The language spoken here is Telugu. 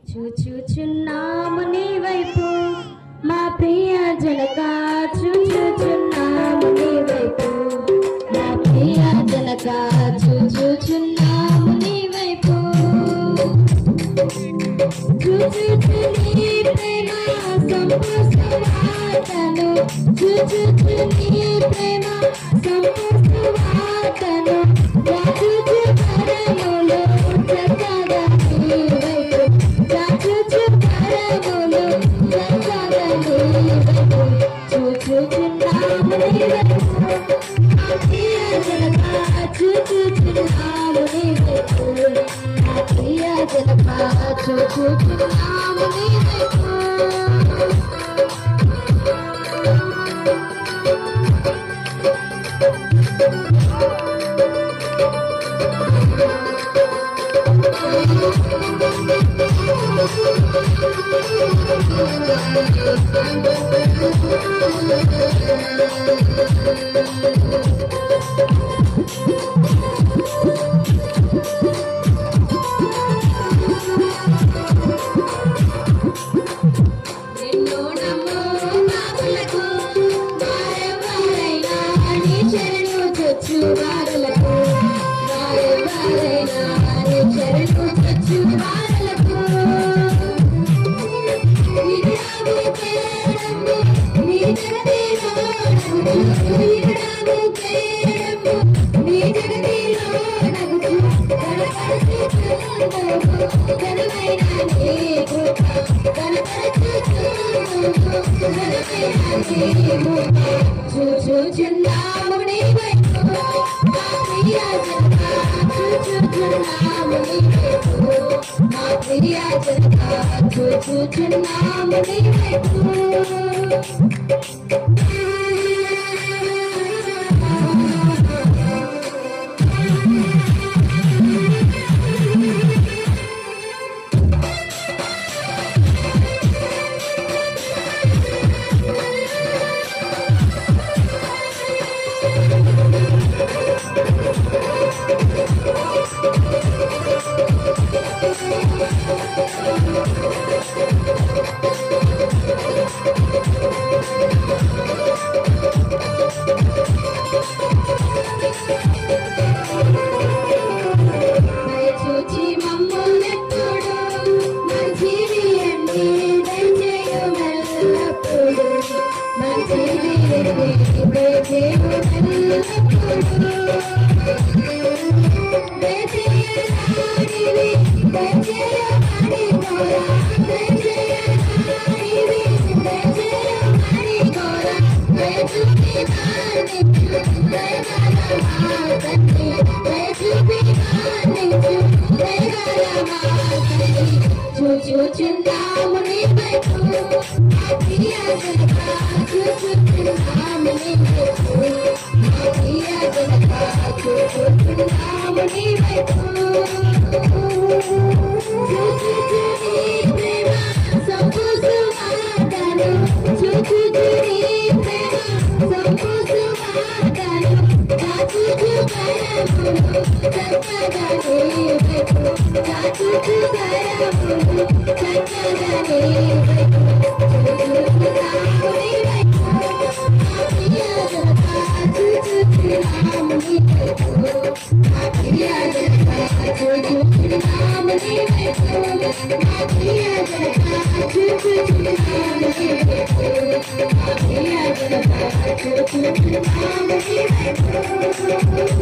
చూచుచున్నాము నీ వైపు మా ప్రియ జనక, చూచుచున్నాము నీ వైపు మా ప్రియ జనక, చూచుచున్నాము నీ వైపు. చూచుచు నీ ప్రేమ సంపూర్ణతను, చూచుచు నీ ప్రేమ సంపూర్ణతను, చూచు పరములో చక్కగా నీ వైపు, చూచు పరములో చక్కగా నీ వైపు. చూచుచున్నాము నీ వైపు మా ప్రియ జనక, చూచుచున్నాము నీ వైపు మా ప్రియ జనక, చూచుచున్నాము నీ వైపు. చూచుచున్నాము నీ వైపు మా ప్రియ జనక, చూచుచున్నాము నీ వైపు మా ప్రియ జనక, చూచుచున్నాము నీ వైపు. చూచుచున్నాము నీ వైపు మా ప్రియ జనక, చూచుచున్నాము నీ వైపు మా ప్రియ జనక, చూచుచున్నాము నీ వైపు. చూచుచు నీ ప్రేమ సంపూర్ణతను, చూచుచు నీ ప్రేమ సంపూర్ణతను, చూచు పరములో చక్కగా నీ వైపు, చూచు పరములో చక్కగా నీ వైపు. చూచుచున్నాము నీ వైపు మా ప్రియ జనక, చూచుచున్నాము నీ వైపు మా ప్రియ జనక, చూచుచున్నాము నీ వైపు మా ప్రియ జనక, చూచుచున్నాము నీ వైపు మా ప్రియ జనక, చూచుచున్నాము నీ వైపు.